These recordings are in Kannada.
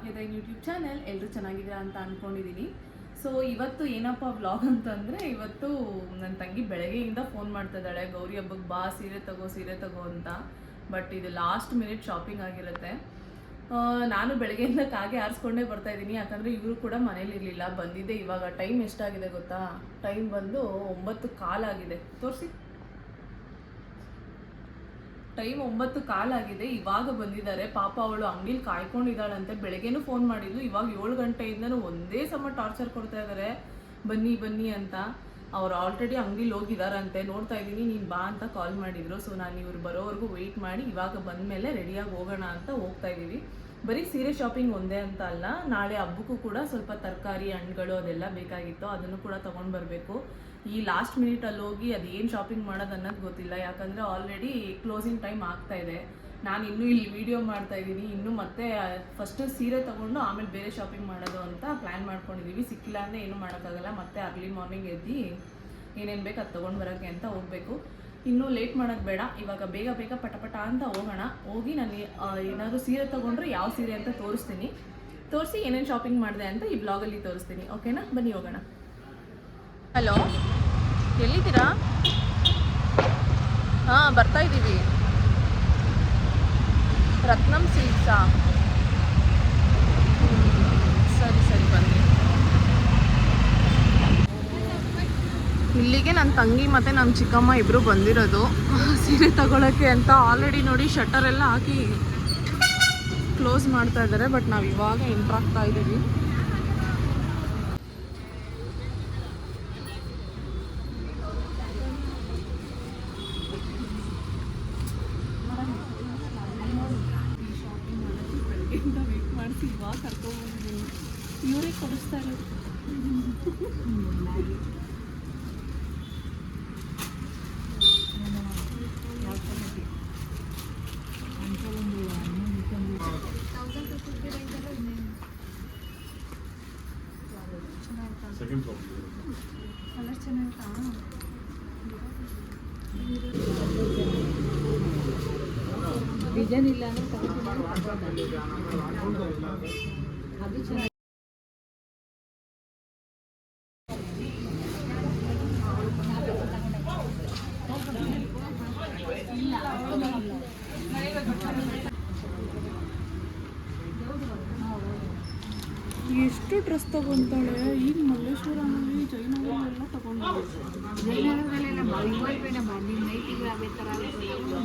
ಭಾಗ್ಯದ ಯೂಟ್ಯೂಬ್ ಚಾನೆಲ್. ಎಲ್ಲರೂ ಚೆನ್ನಾಗಿದ್ದೀರಾ ಅಂತ ಅಂದ್ಕೊಂಡಿದ್ದೀನಿ. ಸೊ ಇವತ್ತು ಏನಪ್ಪ ವ್ಲಾಗ್ ಅಂತಂದರೆ, ಇವತ್ತು ನನ್ನ ತಂಗಿ ಬೆಳಗ್ಗೆಯಿಂದ ಫೋನ್ ಮಾಡ್ತಾ ಇದ್ದಾಳೆ, ಗೌರಿ ಹಬ್ಬಕ್ಕೆ ಬಾ ಸೀರೆ ತಗೋ ಅಂತ. ಬಟ್ ಇದು ಲಾಸ್ಟ್ ಮಿನಿಟ್ ಶಾಪಿಂಗ್ ಆಗಿರುತ್ತೆ. ನಾನು ಬೆಳಗ್ಗೆಯಿಂದ ಕಾಗೆ ಆರಿಸ್ಕೊಂಡೇ ಬರ್ತಾ ಇದ್ದೀನಿ, ಯಾಕಂದರೆ ಇವರು ಕೂಡ ಮನೇಲಿರಲಿಲ್ಲ. ಬಂದಿದ್ದೆ ಇವಾಗ. ಟೈಮ್ ಎಷ್ಟಾಗಿದೆ ಗೊತ್ತಾ? ಟೈಮ್ ಬಂದು 9:15 ಆಗಿದೆ. ತೋರಿಸಿ, ಟೈಮ್ 9:15 ಆಗಿದೆ. ಇವಾಗ ಬಂದಿದ್ದಾರೆ. ಪಾಪ ಅವಳು ಅಂಗಡಿಲಿ ಕಾಯ್ಕೊಂಡಿದ್ದಾಳಂತೆ. ಬೆಳಗ್ಗೆನೂ ಫೋನ್ ಮಾಡಿದ್ಲು. ಇವಾಗ 7 ಗಂಟೆಯಿಂದನೂ ಒಂದೇ ಸಮ ಟಾರ್ಚರ್ ಕೊಡ್ತಾ ಇದ್ದಾರೆ, ಬನ್ನಿ ಅಂತ. ಅವ್ರು ಆಲ್ರೆಡಿ ಅಂಗಡಿಲಿ ಹೋಗಿದಾರಂತೆ. ನೋಡ್ತಾ ಇದ್ದೀನಿ, ನೀನು ಬಾ ಅಂತ ಕಾಲ್ ಮಾಡಿದ್ರು. ಸೊ ನಾನು ಇವ್ರು ಬರೋವರೆಗೂ ವೆಯ್ಟ್ ಮಾಡಿ ಇವಾಗ ಬಂದಮೇಲೆ ರೆಡಿಯಾಗಿ ಹೋಗೋಣ ಅಂತ ಹೋಗ್ತಾ ಇದ್ದೀವಿ. ಬರೀ ಸೀರೆ ಶಾಪಿಂಗ್ ಒಂದೇ ಅಂತ ಅಲ್ಲ, ನಾಳೆ ಹಬ್ಬಕ್ಕೂ ಕೂಡ ಸ್ವಲ್ಪ ತರಕಾರಿ, ಹಣ್ಣುಗಳು ಅದೆಲ್ಲ ಬೇಕಾಗಿತ್ತು, ಅದನ್ನು ಕೂಡ ತೊಗೊಂಡು ಬರಬೇಕು. ಈ ಲಾಸ್ಟ್ ಮಿನಿಟಲ್ಲಿ ಹೋಗಿ ಅದೇನು ಶಾಪಿಂಗ್ ಮಾಡೋದು ಅನ್ನೋದು ಗೊತ್ತಿಲ್ಲ, ಯಾಕಂದರೆ ಆಲ್ರೆಡಿ ಕ್ಲೋಸಿಂಗ್ ಟೈಮ್ ಆಗ್ತಾ ಇದೆ. ನಾನು ಇನ್ನೂ ಇಲ್ಲಿ ವಿಡಿಯೋ ಮಾಡ್ತಾ ಇದ್ದೀನಿ. ಇನ್ನೂ ಮತ್ತೆ ಫಸ್ಟು ಸೀರೆ ತೊಗೊಂಡು ಆಮೇಲೆ ಬೇರೆ ಶಾಪಿಂಗ್ ಮಾಡೋದು ಅಂತ ಪ್ಲ್ಯಾನ್ ಮಾಡ್ಕೊಂಡಿದ್ದೀವಿ. ಸಿಕ್ಕಿಲ್ಲ ಅಂದರೆ ಏನೂ ಮಾಡೋಕ್ಕಾಗಲ್ಲ. ಮತ್ತೆ ಅರ್ಲಿ ಮಾರ್ನಿಂಗ್ ಎದ್ದು ಏನೇನು ಬೇಕು ಅದು ತೊಗೊಂಡು ಬರೋಕ್ಕೆ ಅಂತ ಹೋಗಬೇಕು. ಇನ್ನೂ ಲೇಟ್ ಮಾಡೋದು ಬೇಡ, ಇವಾಗ ಬೇಗ ಪಟ ಅಂತ ಹೋಗೋಣ. ಹೋಗಿ ನಾನು ಏನಾದರೂ ಸೀರೆ ತೊಗೊಂಡ್ರೆ ಯಾವ ಸೀರೆ ಅಂತ ತೋರಿಸಿ ಏನೇನು ಶಾಪಿಂಗ್ ಮಾಡಿದೆ ಅಂತ ಈ ಬ್ಲಾಗಲ್ಲಿ ತೋರಿಸ್ತೀನಿ. ಓಕೆನಾ? ಬನ್ನಿ ಹೋಗೋಣ. ಹಲೋ, ಎಲ್ಲಿದ್ದೀರಾ? ಹಾಂ, ಬರ್ತಾ ಇದ್ದೀವಿ. ರತ್ನಂ ಸಿಲ್ಕ್ಸಾ? ಸರಿ ಬನ್ನಿ. ಇಲ್ಲಿಗೆ ನನ್ನ ತಂಗಿ ಮತ್ತು ನನ್ನ ಚಿಕ್ಕಮ್ಮ ಇಬ್ಬರು ಬಂದಿರೋದು ಸೀರೆ ತಗೊಳ್ಳೋಕ್ಕೆ ಅಂತ. ಆಲ್ರೆಡಿ ನೋಡಿ ಶಟರ್ ಎಲ್ಲ ಹಾಕಿ ಕ್ಲೋಸ್ ಮಾಡ್ತಾ ಇದ್ದಾರೆ. ಬಟ್ ನಾವು ಇವಾಗ ಎಂಟ್ರ್ ಆಗ್ತಾ ಇದ್ದೀವಿ. ವೇಟ್ ಮಾಡಿಸಿ ಇವಾಗ ಕರ್ಕೊಂಡ್ಬಂದಿದ್ದೀನಿ. ಇವರೇ ಕೊಡಿಸ್ತಾ ಇರೋದು. ಕಲರ್ ಚೆನ್ನಾಗಿತ್ತಾ? ಡಿಸೈನ್ ಇಲ್ಲ ಅಂದರೆ ಅದು ಚೆನ್ನಾಗಿ. ಎಷ್ಟು ಡ್ರೆಸ್ ತಗೊಂತಾಳೆ ಈಗ ಮಲ್ಲೇಶ್ವರನಲ್ಲಿ, ಜಯನಗರಲ್ಲೆಲ್ಲ ತಗೊಂಡು.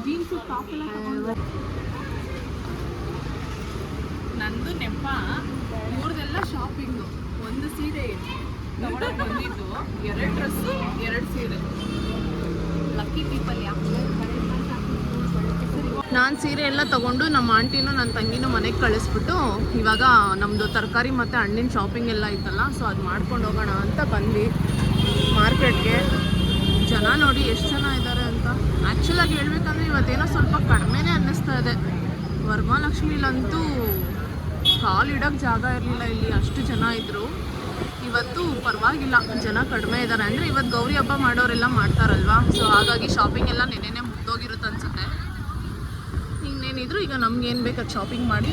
ಜೀನ್ಸು ಟಾಪ್ ಎಲ್ಲ ತಗೊಂಡು. ನಂದು ನೆಪ ಇವ್ರದೆಲ್ಲ ಶಾಪಿಂಗು. ಒಂದು ಸೀರೆ ತಗೊಳಕ್ಕೆ ಬಂದಿದ್ದು, 2 ಡ್ರೆಸ್ಸು 2 ಸೀರೆ. Lucky people. ನಾನು ಸೀರೆ ಎಲ್ಲ ತೊಗೊಂಡು ನಮ್ಮ ಆಂಟಿನೂ ನನ್ನ ತಂಗಿನೂ ಮನೆಗೆ ಕಳಿಸ್ಬಿಟ್ಟು ಇವಾಗ ನಮ್ಮದು ತರಕಾರಿ ಮತ್ತು ಹಣ್ಣಿನ ಶಾಪಿಂಗ್ ಎಲ್ಲ ಇತ್ತಲ್ಲ, ಸೊ ಅದು ಮಾಡ್ಕೊಂಡು ಹೋಗೋಣ ಅಂತ ಬಂದ್ವಿ ಮಾರ್ಕೆಟ್ಗೆ. ಜನ ನೋಡಿ ಎಷ್ಟು ಜನ ಇದ್ದಾರೆ ಅಂತ. ಆ್ಯಕ್ಚುಲಾಗಿ ಹೇಳ್ಬೇಕಂದ್ರೆ ಇವತ್ತೇನೋ ಸ್ವಲ್ಪ ಕಡಿಮೆನೇ ಅನ್ನಿಸ್ತಾ ಇದೆ. ವರಮಹಾಲಕ್ಷ್ಮಿಲಂತೂ ಕಾಲು ಇಡೋಕ್ಕೆ ಜಾಗ ಇರಲಿಲ್ಲ, ಇಲ್ಲಿ ಅಷ್ಟು ಜನ ಇದ್ದರು. ಇವತ್ತು ಪರವಾಗಿಲ್ಲ, ಜನ ಕಡಿಮೆ ಇದ್ದಾರೆ. ಅಂದರೆ ಇವತ್ತು ಗೌರಿ ಹಬ್ಬ ಮಾಡೋರೆಲ್ಲ ಮಾಡ್ತಾರಲ್ವ, ಸೊ ಹಾಗಾಗಿ ಶಾಪಿಂಗ್ ಎಲ್ಲ ನೆನ್ನೆನೇ ಮುಗ್ದೋಗಿರುತ್ತೆ ಅನ್ಸುತ್ತೆ. ಇನ್ನೇನಿದ್ರು ಈಗ ನಮ್ಗೆ ಏನು ಬೇಕು ಅದು ಶಾಪಿಂಗ್ ಮಾಡಿ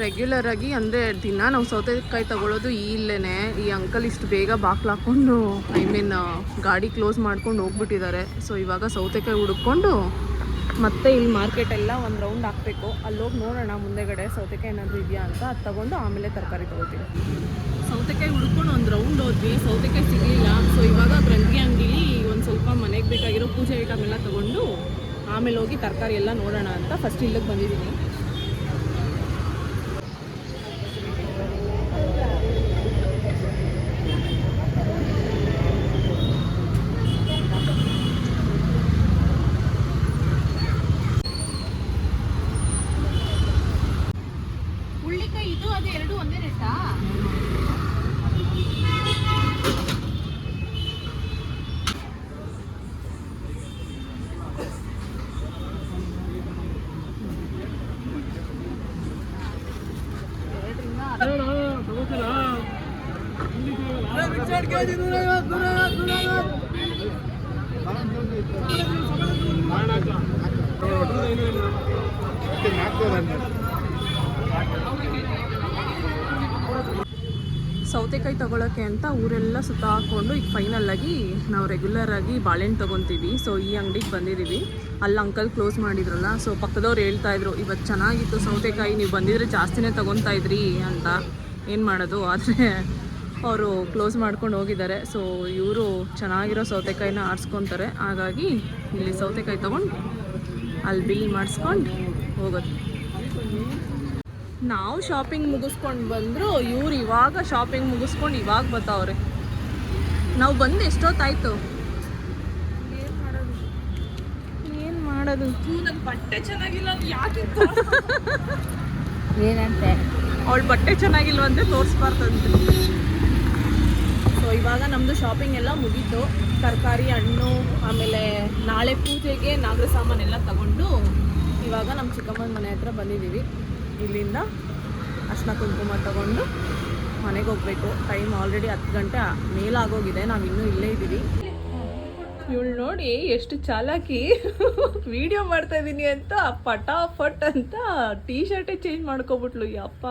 ರೆಗ್ಯುಲರಾಗಿ. ಅಂದರೆ ದಿನ ನಾವು ಸೌತೆಕಾಯಿ ತಗೊಳ್ಳೋದು ಇಲ್ಲೇ. ಈ ಅಂಕಲ್ ಇಷ್ಟು ಬೇಗ ಬಾಕ್ಲು ಹಾಕ್ಕೊಂಡು ಗಾಡಿ ಕ್ಲೋಸ್ ಮಾಡ್ಕೊಂಡು ಹೋಗ್ಬಿಟ್ಟಿದ್ದಾರೆ. ಸೊ ಇವಾಗ ಸೌತೆಕಾಯಿ ಹುಡುಕೊಂಡು ಮತ್ತೆ ಇಲ್ಲಿ ಮಾರ್ಕೆಟೆಲ್ಲ ಒಂದು ರೌಂಡ್ ಹಾಕಬೇಕು. ಅಲ್ಲೋಗಿ ನೋಡೋಣ ಮುಂದೆಗಡೆ ಸೌತೆಕಾಯಿ ಏನಾದರೂ ಇದೆಯಾ ಅಂತ. ಅದು ತೊಗೊಂಡು ಆಮೇಲೆ ತರಕಾರಿ ತೊಗೋತೀವಿ. ಸೌತೆಕಾಯಿ ಹುಡ್ಕೊಂಡು ಒಂದು ರೌಂಡ್ ಹೋದ್ವಿ, ಸೌತೆಕಾಯಿ ಸಿಗಲಿಲ್ಲ. ಸೊ ಇವಾಗ ಗ್ರಂಥಿ ಅಂಗಡಿಲಿ ಒಂದು ಸ್ವಲ್ಪ ಮನೆಗೆ ಬೇಕಾಗಿರೋ ಪೂಜೆ ಐಟಮ್ ಎಲ್ಲ ತೊಗೊಂಡು ಆಮೇಲೆ ಹೋಗಿ ತರಕಾರಿ ಎಲ್ಲ ನೋಡೋಣ ಅಂತ ಫಸ್ಟ್ ಇಲ್ಲಿಗೆ ಬಂದಿದ್ದೀನಿ. ಹುಳ್ಳಿಕಾಯಿ ಇದು ಅದು ಎರಡು ಒಂದೇ ರೇಟಾ? ಸೌತೆಕಾಯಿ ತೊಗೊಳಕ್ಕೆ ಅಂತ ಊರೆಲ್ಲ ಸುತ್ತ ಹಾಕ್ಕೊಂಡು ಈಗ ಫೈನಲ್ ಆಗಿ ನಾವು ರೆಗ್ಯುಲರ್ ಆಗಿ ಬಾಳೆಹಣ್ಣು ತೊಗೊತೀವಿ. ಸೊ ಈ ಅಂಗಡಿಗೆ ಬಂದಿದ್ದೀವಿ. ಅಲ್ಲಿ ಅಂಕಲ್ ಕ್ಲೋಸ್ ಮಾಡಿದ್ರಲ್ಲ, ಸೊ ಪಕ್ಕದವ್ರು ಹೇಳ್ತಾ ಇದ್ರು ಇವತ್ತು ಚೆನ್ನಾಗಿತ್ತು ಸೌತೆಕಾಯಿ, ನೀವು ಬಂದಿದ್ರೆ ಜಾಸ್ತಿನೇ ತೊಗೊತಾ ಇದ್ರಿ ಅಂತ. ಏನು ಮಾಡೋದು, ಆದರೆ ಅವರು ಕ್ಲೋಸ್ ಮಾಡ್ಕೊಂಡು ಹೋಗಿದ್ದಾರೆ. ಸೊ ಇವರು ಚೆನ್ನಾಗಿರೋ ಸೌತೆಕಾಯಿನ ಆರಿಸ್ಕೊತಾರೆ. ಹಾಗಾಗಿ ಇಲ್ಲಿ ಸೌತೆಕಾಯಿ ತೊಗೊಂಡು ಅಲ್ಲಿ ಬಿಲ್ ಮಾಡಿಸ್ಕೊಂಡು ಹೋಗೋದು. ನಾವು ಶಾಪಿಂಗ್ ಮುಗಿಸ್ಕೊಂಡು ಬಂದರು, ಇವ್ರು ಇವಾಗ ಶಾಪಿಂಗ್ ಮುಗಿಸ್ಕೊಂಡು ಇವಾಗ ಬರ್ತಾವ್ರೆ. ನಾವು ಬಂದು ಎಷ್ಟೊತ್ತಾಯ್ತು. ಏನು ಮಾಡೋದು ನನ್ನ ಬಟ್ಟೆ ಚೆನ್ನಾಗಿಲ್ಲ ಯಾಕೆ ಏನಂತೆ ಅವಳ ಬಟ್ಟೆ ಚೆನ್ನಾಗಿಲ್ವಂತೆ ತೋರಿಸ್ಬಾರ್ದಂತೆ. ಸೊ ಇವಾಗ ನಮ್ಮದು ಶಾಪಿಂಗ್ ಎಲ್ಲ ಮುಗೀತು. ತರಕಾರಿ, ಹಣ್ಣು, ಆಮೇಲೆ ನಾಳೆ ಪೂಜೆಗೆ ನಾಗರ ಸಾಮಾನೆಲ್ಲ ತಗೊಂಡು ಇವಾಗ ನಮ್ಮ ಚಿಕ್ಕಮ್ಮನ ಮನೆ ಹತ್ರ ಬಂದಿದ್ದೀವಿ. ಇಲ್ಲಿಂದ ಅರ್ಶಿನ ಕುಂಕುಮ ತಗೊಂಡು ಮನೆಗೆ ಹೋಗ್ಬೇಕು. ಟೈಮ್ ಆಲ್ರೆಡಿ 10 ಗಂಟೆ ಮೇಲಾಗೋಗಿದೆ, ನಾವು ಇನ್ನೂ ಇಲ್ಲೇ ಇದ್ದೀವಿ. ಇವಳು ನೋಡಿ ಎಷ್ಟು ಚಾಲಾಕಿ, ವಿಡಿಯೋ ಮಾಡ್ತಾ ಇದ್ದೀನಿ ಅಂತ ಪಟಾಫಟ್ ಅಂತ ಟೀ ಶರ್ಟೇ ಚೇಂಜ್ ಮಾಡ್ಕೊಬಿಟ್ಲು. ಯಪ್ಪ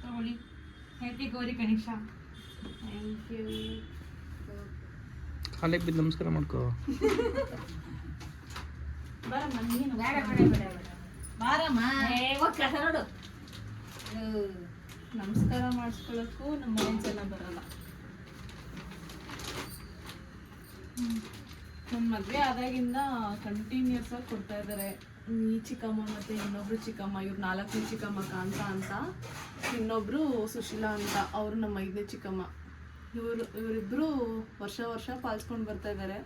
ತಗೊಳ್ಳಿ. Happy Gauri Ganesha. Thank you. ಕಾಲಿಗೆ ಬಿದ್ದು ನಮಸ್ಕಾರ ಮಾಡ್ಕೋ. ನೋಡು, ನಮಸ್ಕಾರ ಮಾಡಿಸ್ಕೊಳ್ಳೋಕ್ಕೂ ನಮ್ಮ ಮನೆ ಜನ ಬರಲ್ಲ. ನನ್ನ ಮದುವೆ ಆದಾಗಿಂದ ಕಂಟಿನ್ಯೂಸ್ ಆಗಿ ಕೊಡ್ತಾ ಇದ್ದಾರೆ. ಈ ಚಿಕ್ಕಮ್ಮ ಮತ್ತು ಇನ್ನೊಬ್ರು ಚಿಕ್ಕಮ್ಮ, ಇವ್ರು 4ನೇ ಚಿಕ್ಕಮ್ಮ ಕಾಂತ ಅಂತ, ಇನ್ನೊಬ್ರು ಸುಶೀಲಾ ಅಂತ, ಅವರು ನಮ್ಮ 5ನೇ ಚಿಕ್ಕಮ್ಮ. ಇವರಿಬ್ಬರು ವರ್ಷ ಪಾಲಿಸ್ಕೊಂಡು ಬರ್ತಾ ಇದ್ದಾರೆ.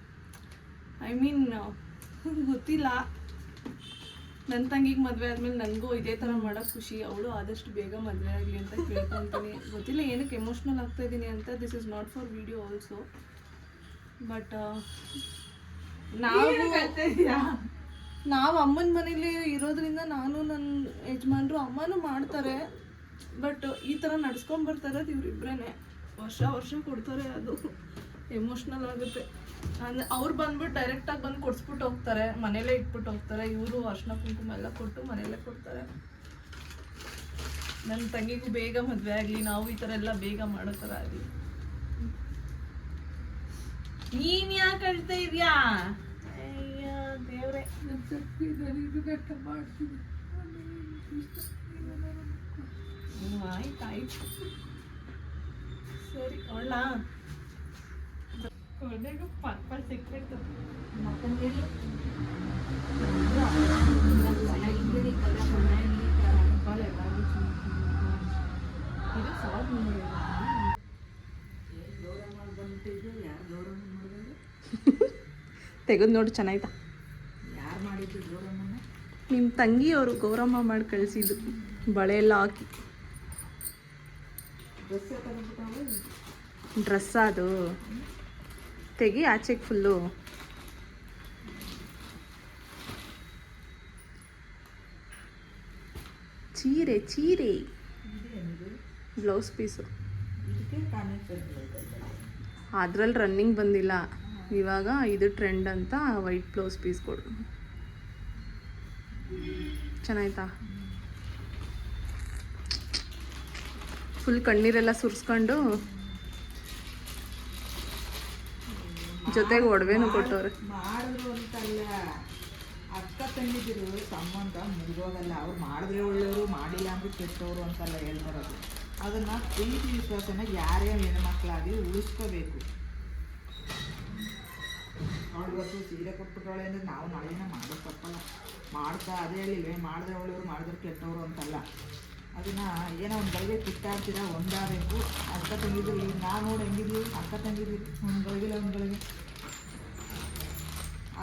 ಐ ಮೀನ್ ಗೊತ್ತಿಲ್ಲ, ನನ್ನ ತಂಗಿಗೆ ಮದುವೆ ಆದಮೇಲೆ ನನಗೂ ಇದೇ ಥರ ಮಾಡೋಕ್ಕೆ ಖುಷಿ. ಅವಳು ಆದಷ್ಟು ಬೇಗ ಮದುವೆ ಆಗಲಿ ಅಂತ ಕೇಳ್ಕೊತೀನಿ. ಗೊತ್ತಿಲ್ಲ ಏನಕ್ಕೆ ಎಮೋಷ್ನಲ್ ಆಗ್ತಾ ಇದ್ದೀನಿ ಅಂತ. This is not for video also. But ನಾವು ಅಮ್ಮನ ಮನೇಲಿ ಇರೋದ್ರಿಂದ ನಾನು ನನ್ನ ಯಜಮಾನ್ರು ಅಮ್ಮನೂ ಮಾಡ್ತಾರೆ. ಬಟ್ ಈ ಥರ ನಡ್ಸ್ಕೊಂಡು ಬರ್ತಾ ಇರೋದು ಇವರಿಬ್ಬರೇ. ವರ್ಷ ಕೊಡ್ತಾರೆ. ಅದು ಎಮೋಷ್ನಲ್ ಆಗುತ್ತೆ. ಅಂದರೆ ಅವ್ರು ಬಂದ್ಬಿಟ್ಟು ಡೈರೆಕ್ಟಾಗಿ ಬಂದು ಕೊಡಿಸ್ಬಿಟ್ಟು ಹೋಗ್ತಾರೆ, ಮನೇಲೇ ಇಟ್ಬಿಟ್ಟು ಹೋಗ್ತಾರೆ. ಇವರು ಅರ್ಶಿನ ಕುಂಕುಮ ಎಲ್ಲ ಕೊಟ್ಟು ಮನೇಲೇ ಕೊಡ್ತಾರೆ. ನನ್ನ ತಂಗಿಗೂ ಬೇಗ ಮದುವೆ ಆಗಲಿ, ನಾವು ಈ ಥರ ಎಲ್ಲ ಬೇಗ ಮಾಡೋ ಥರ ಆಗಲಿ. ನೀನ್ ಯಾಕೆ ಅಳ್ತಾ ಇದೆಯಾ? ಅಯ್ಯೋ ದೇವ್ರೆ, ಆಯ್ತಾಯ್ತು ಸರಿ. ಒಳ್ಳ ಕೊನೆಗೂ ಪರ್ಪಲ್ ಸಿಕ್ಬಿಡ್ತು. ತೆಗೆದು ನೋಡಿ ಚೆನ್ನಾಯ್ತಾ? ಯಾರು ಮಾಡಿದ್ದು ಗೌರಮ್ಮನ? ನಿಮ್ಮ ತಂಗಿಯವರು ಗೌರಮ್ಮ ಮಾಡಿ ಕಳಿಸಿದ್ದು, ಬಳೆ ಎಲ್ಲ ಹಾಕಿ. ಡ್ರೆಸ್ ಅದು ತೆಗಿ ಆಚೆಗೆ ಫುಲ್ಲು. ಚೀರೆ ಬ್ಲೌಸ್ ಪೀಸು. ಅದ್ರಲ್ಲಿ ರನ್ನಿಂಗ್ ಬಂದಿಲ್ಲ ಇವಾಗ. ಇದು ಟ್ರೆಂಡ್ ಅಂತ ವೈಟ್ ಬ್ಲೌಸ್ ಪೀಸ್ ಕೊಡು. ಚೆನ್ನಾಯ್ತಾ? ಫುಲ್ ಕಣ್ಣೀರೆಲ್ಲ ಸುರಿಸ್ಕೊಂಡು ಜೊತೆಗೆ ಒಡವೆನೂ ಕೊಟ್ಟವ್ರೆ. ಮಾಡಿದ್ರು ಅಂತಲ್ಲ, ಅಕ್ಕ ತಂಗಿದಿರು ಸಂಬಂಧ ಮುಗಿದೋಗಲ್ಲ. ಅವ್ರು ಮಾಡಿದ್ರೆ ಒಳ್ಳೆಯವರು, ಮಾಡಿಲ್ಲ ಅಂದ್ರೆ ಕೆಟ್ಟವರು ಅಂತೆಲ್ಲ ಹೇಳ್ತಾರದು. ಅದನ್ನು ಪ್ರೀತಿ ವಿಶ್ವಾಸನ ಯಾರೇ ಹೆಣ್ಮಕ್ಳಾಗಿ ಉಳಿಸ್ಕೋಬೇಕು. ಅವಳಿವತ್ತು ಸೀರೆ ಕೊಟ್ಬಿಟ್ಟವಳೆ ಅಂದರೆ ನಾವು ನಾಳೆನ ಮಾಡೋದು ತಪ್ಪಲ್ಲ. ಮಾಡ್ತಾ ಅದೇ ಹೇಳಿಲ್ವೇ, ಮಾಡಿದ್ರೆ ಒಳ್ಳೆಯವರು ಮಾಡಿದ್ರೆ ಕೆಟ್ಟವರು ಅಂತಲ್ಲ. ಅದನ್ನ ಏನೋ ಒಂದು ಗಳಿಗೆ ಕಿತ್ತಾಡ್ತೀರಾ ಒಂದಾಗಬೇಕು. ಅಕ್ಕ ತಂಗಿದ್ರು ಈಗ ನಾವು ನೋಡಿ ಹೆಂಗಿದ್ವಿ, ಅಕ್ಕ ತಂಗಿದ್ವಿ ಒಂದು ಗಳಿಗೆ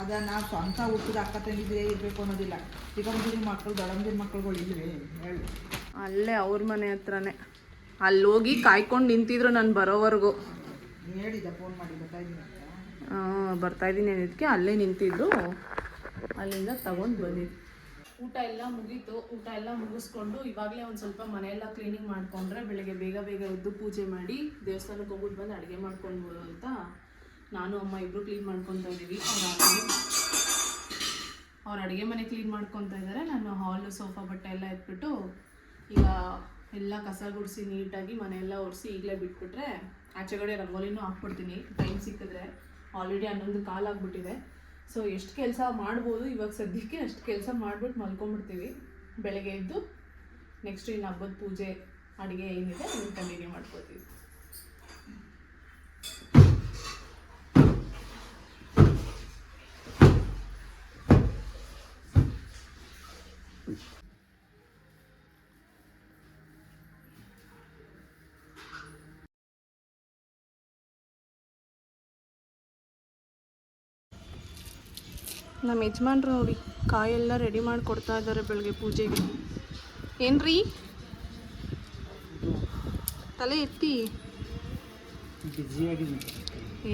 ಅದ ನಾವು ಸ್ವಂತ ಹುಟ್ಟಿದ ಅಕ್ಕ ತಂಗಿದ್ರೇ ಇರಬೇಕು ಅನ್ನೋದಿಲ್ಲ. ಚಿಕ್ಕಮ್ಮದಿನ ಮಕ್ಕಳು ದೊಡ್ಡಮ್ಮದಿನ ಮಕ್ಕಳುಗಳು ಇಲ್ವೇ ಹೇಳಿ? ಅಲ್ಲೇ ಅವ್ರ ಮನೆ ಹತ್ರನೇ ಅಲ್ಲಿ ಹೋಗಿ ಕಾಯ್ಕೊಂಡು ನಿಂತಿದ್ರು ನಾನು ಬರೋವರೆಗೂ. ಹೇಳಿದ್ದ ಫೋನ್ ಮಾಡಿ ಬರ್ತಾಯಿದ್ದೀನಿ ಅಂತ. ಬರ್ತಾಯಿದ್ದೀನಿ ಅನ್ನೋದಕ್ಕೆ ಅಲ್ಲೇ ನಿಂತಿದ್ರು, ಅಲ್ಲಿಂದ ತಗೊಂಡು ಬಂದಿದ್ದು. ಊಟ ಎಲ್ಲ ಮುಗೀತು. ಊಟ ಎಲ್ಲ ಮುಗಿಸ್ಕೊಂಡು ಇವಾಗಲೇ ಒಂದು ಸ್ವಲ್ಪ ಮನೆಯೆಲ್ಲ ಕ್ಲೀನಿಂಗ್ ಮಾಡಿಕೊಂಡ್ರೆ ಬೆಳಗ್ಗೆ ಬೇಗ ಬೇಗ ಎದ್ದು ಪೂಜೆ ಮಾಡಿ ದೇವಸ್ಥಾನಕ್ಕೆ ಹೋಗ್ಬಿಟ್ಟು ಬಂದು ಅಡುಗೆ ಮಾಡ್ಕೊಳ್ಬೋದು ಅಂತ ನಾನು ಅಮ್ಮ ಇಬ್ಬರು ಕ್ಲೀನ್ ಮಾಡ್ಕೊತಾ ಇದ್ದೀವಿ. ಅವ್ರು ಅಡುಗೆ ಮನೆ ಕ್ಲೀನ್ ಮಾಡ್ಕೊತಾ ಇದ್ದಾರೆ. ನಾನು ಹಾಲು ಸೋಫಾ ಬಟ್ಟೆ ಎಲ್ಲ ಎತ್ಬಿಟ್ಟು ಈಗ ಎಲ್ಲ ಕಸ ಗುಡಿಸಿ ನೀಟಾಗಿ ಮನೆಯೆಲ್ಲ ಒರೆಸಿ ಈಗಲೇ ಬಿಟ್ಬಿಟ್ರೆ ಆಚೆಗಡೆ ರಂಗೋಲಿನೂ ಹಾಕ್ಬಿಡ್ತೀನಿ ಟೈಮ್ ಸಿಕ್ಕಿದ್ರೆ. ಆಲ್ರೆಡಿ 11 ಕಾಲು ಆಗಿಬಿಟ್ಟಿದೆ. ಸೊ ಎಷ್ಟು ಕೆಲಸ ಮಾಡ್ಬೋದು ಇವಾಗ ಸದ್ಯಕ್ಕೆ ಅಷ್ಟು ಕೆಲಸ ಮಾಡಿಬಿಟ್ಟು ಮಲ್ಕೊಂಡ್ಬಿಡ್ತೀವಿ. ಬೆಳಗ್ಗೆ ಎದ್ದು ನೆಕ್ಸ್ಟ್ ಇನ್ನು ಹಬ್ಬದ ಪೂಜೆ ಅಡುಗೆ ಏನಿದೆ ಅದನ್ನು ಕಂಟಿನ್ಯೂ ಮಾಡ್ಕೋತೀವಿ. ನಮ್ಮ ಯಜಮಾನ್ರು ನೋಡಿ ಕಾಯೆಲ್ಲ ರೆಡಿ ಮಾಡಿ ಕೊಡ್ತಾ ಇದ್ದಾರೆ ಬೆಳಗ್ಗೆ ಪೂಜೆಗೆ. ಏನ್ರಿ ತಲೆ ಎತ್ತಿ,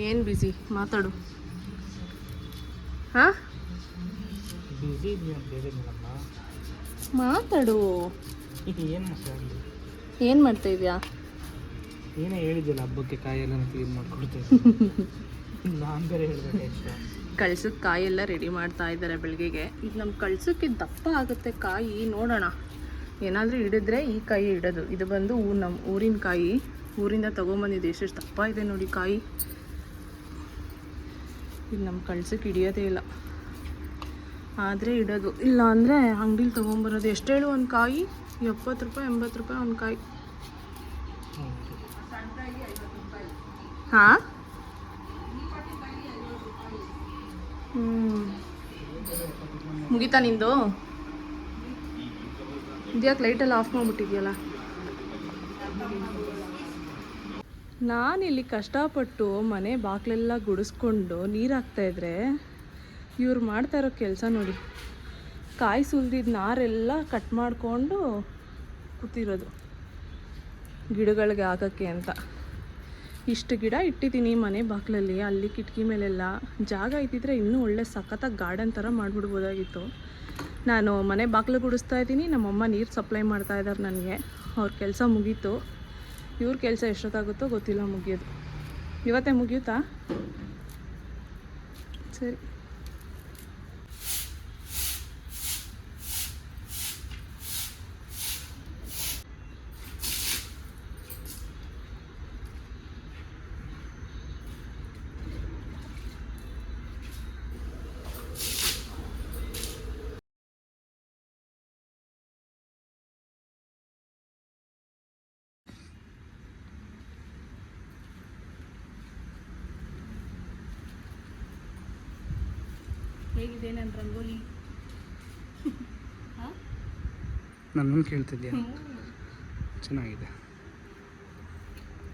ಏನು ಬಿಸಿ ಮಾತಾಡು. ಹಾಂ ಮಾತಾಡು. ಏನು ಮಾಡ್ತಾ ಇದೆಯಾ? ಏನೇ ಹೇಳಿದ್ದಿಲ್ಲ ಹಬ್ಬಕ್ಕೆ ಕಾಯೆಲ್ಲ ಕ್ಲೀನ್ ಮಾಡ್ಕೊಡ್ತೇವೆ. ನಾನು ಬೇರೆ ಹೇಳ್ಬೇಕು. ಕಳ್ಸಕ್ಕೆ ಕಾಯೆಲ್ಲ ರೆಡಿ ಮಾಡ್ತಾ ಇದ್ದಾರೆ ಬೆಳಗ್ಗೆಗೆ. ಈಗ ನಮ್ಮ ಕಳ್ಸಕ್ಕೆ ದಪ್ಪ ಆಗುತ್ತೆ ಕಾಯಿ, ನೋಡೋಣ ಏನಾದರೂ ಹಿಡಿದ್ರೆ ಈ ಕಾಯಿ ಇಡೋದು. ಇದು ಬಂದು ನಮ್ಮ ಊರಿನ ಕಾಯಿ, ಊರಿಂದ ತೊಗೊಂಬಂದಿದ್ದು. ಎಷ್ಟೆಷ್ಟು ದಪ್ಪ ಇದೆ ನೋಡಿ ಕಾಯಿ. ಈಗ ನಮ್ಮ ಕಳ್ಸಕ್ಕೆ ಹಿಡಿಯೋದೇ ಇಲ್ಲ, ಆದರೆ ಇಡೋದು. ಇಲ್ಲ ಅಂದರೆ ಅಂಗಡಿಲಿ ತೊಗೊಂಬರೋದು. ಎಷ್ಟು ಹೇಳು ಒಂದು ಕಾಯಿ? 70 ರೂಪಾಯಿ 80 ರೂಪಾಯಿ ಒಂದು ಕಾಯಿ. ಹಾಂ ಮುಗೀತಾ ನಿಂದು? ಇದ್ಯಾಕೆ ಲೈಟೆಲ್ಲ ಆಫ್ ಮಾಡಿಬಿಟ್ಟಿದ್ಯಲ್ಲ? ನಾನಿಲ್ಲಿ ಕಷ್ಟಪಟ್ಟು ಮನೆ ಬಾಗಿಲೆಲ್ಲ ಗುಡಿಸ್ಕೊಂಡು ನೀರು ಹಾಕ್ತಾಯಿದ್ರೆ ಇವ್ರು ಮಾಡ್ತಾ ಇರೋ ಕೆಲಸ ನೋಡಿ. ಕಾಯಿ ಸುಲಿದಿದ್ದು ನಾರೆಲ್ಲ ಕಟ್ ಮಾಡಿಕೊಂಡು ಕೂತಿರೋದು ಗಿಡಗಳಿಗೆ ಹಾಕೋಕ್ಕೆ ಅಂತ. ಇಷ್ಟು ಗಿಡ ಇಟ್ಟಿದ್ದೀನಿ ಮನೆ ಬಾಗಿಲಲ್ಲಿ. ಅಲ್ಲಿ ಕಿಟಕಿ ಮೇಲೆಲ್ಲ ಜಾಗ ಇದ್ದಿದ್ರೆ ಇನ್ನೂ ಒಳ್ಳೆ ಸಖತ್ತಾಗಿ ಗಾರ್ಡನ್ ಥರ ಮಾಡಿಬಿಡ್ಬೋದಾಗಿತ್ತು. ನಾನು ಮನೆ ಬಾಗಿಲು ಗುಡಿಸ್ತಾ ಇದ್ದೀನಿ, ನಮ್ಮಮ್ಮ ನೀರು ಸಪ್ಲೈ ಮಾಡ್ತಾ ಇದ್ದಾರೆ ನನಗೆ. ಅವ್ರ ಕೆಲಸ ಮುಗೀತು. ಇವ್ರ ಕೆಲಸ ಎಷ್ಟೊತ್ತಾಗುತ್ತೋ ಗೊತ್ತಿಲ್ಲ ಮುಗಿಯೋದು. ಇವತ್ತೇ ಮುಗಿಯುತ್ತಾ? ಸರಿ. ಹೇಗಿದೆ ನನ್ನ ರಂಗೋಲಿ? ಹಾಂ ನನ್ನನ್ನು ಕೇಳ್ತಿದ್ಯಾ? ಚೆನ್ನಾಗಿದೆ.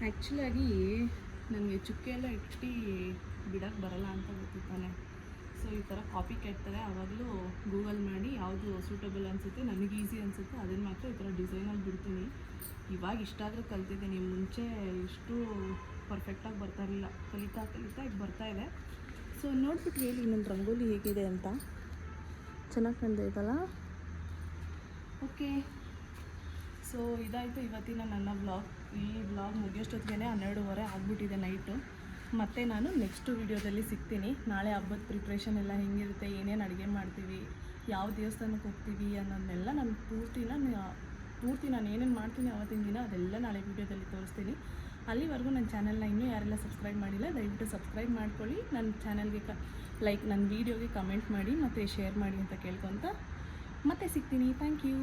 ಆ್ಯಕ್ಚುಲಾಗಿ ನನಗೆ ಚುಕ್ಕೆ ಎಲ್ಲ ಇಟ್ಟು ಬಿಡೋಕ್ಕೆ ಬರಲ್ಲ ಅಂತ ಗೊತ್ತಿತ್ತಾನೆ. ಸೊ ಈ ಥರ ಕಾಪಿ ಕೆಡ್ತಾರೆ. ಆವಾಗಲೂ ಗೂಗಲ್ ಮಾಡಿ ಯಾವುದು ಸೂಟಬಲ್ ಅನಿಸುತ್ತೆ, ನನಗೆ ಈಸಿ ಅನಿಸುತ್ತೆ ಅದನ್ನು ಮಾತ್ರ ಈ ಥರ ಡಿಸೈನಲ್ಲಿ ಬಿಡ್ತೀನಿ. ಇವಾಗ ಇಷ್ಟಾದರೂ ಕಲ್ತಿದ್ದೀನಿ. ಮುಂಚೆ ಇಷ್ಟು ಪರ್ಫೆಕ್ಟಾಗಿ ಬರ್ತಾ ಇರಲಿಲ್ಲ. ಕಲಿತಾ ಈಗ ಬರ್ತಾಯಿದೆ. ಸೊ ನೋಡ್ಬಿಟ್ಟು ಹೇಳಿ ನನ್ನ ರಂಗೋಲಿ ಹೇಗಿದೆ ಅಂತ. ಚೆನ್ನಾಗಿ ಕಾಣ್ತೈತಲ್ಲ? ಓಕೆ. ಸೊ ಇದಾಯಿತು ಇವತ್ತಿನ ನನ್ನ ವ್ಲಾಗ್. ಈ ವ್ಲಾಗ್ ಮುಗಿಯೋಷ್ಟೊತ್ತಿಗೆ 12:30 ಆಗಿಬಿಟ್ಟಿದೆ ನೈಟು. ಮತ್ತು ನಾನು ನೆಕ್ಸ್ಟ್ ವೀಡಿಯೋದಲ್ಲಿ ಸಿಗ್ತೀನಿ. ನಾಳೆ ಹಬ್ಬದ ಪ್ರಿಪ್ರೇಷನ್ ಎಲ್ಲ ಹೆಂಗಿರುತ್ತೆ, ಏನೇನು ಅಡುಗೆ ಮಾಡ್ತೀವಿ, ಯಾವ ದೇವಸ್ಥಾನಕ್ಕೆ ಹೋಗ್ತೀವಿ ಅನ್ನೋದನ್ನೆಲ್ಲ ನಾನು ಪೂರ್ತಿ ನಾನು ಏನೇನು ಮಾಡ್ತೀನಿ ಆವತ್ತಿನ ದಿನ ಅದೆಲ್ಲ ನಾಳೆ ವೀಡಿಯೋದಲ್ಲಿ ತೋರಿಸ್ತೀನಿ. ಅಲ್ಲಿವರೆಗೂ ನನ್ನ ಚಾನಲ್ನ ಇನ್ನೂ ಯಾರೆಲ್ಲ ಸಬ್ಸ್ಕ್ರೈಬ್ ಮಾಡಿಲ್ಲ ದಯವಿಟ್ಟು ಸಬ್ಸ್ಕ್ರೈಬ್ ಮಾಡ್ಕೊಳ್ಳಿ. ನನ್ನ ಚಾನಲ್ಗೆ ಲೈಕ್ ನನ್ನ ವೀಡಿಯೋಗೆ ಕಮೆಂಟ್ ಮಾಡಿ ಮತ್ತು ಶೇರ್ ಮಾಡಿ ಅಂತ ಕೇಳ್ಕೊತ ಮತ್ತೆ ಸಿಗ್ತೀನಿ. Thank you.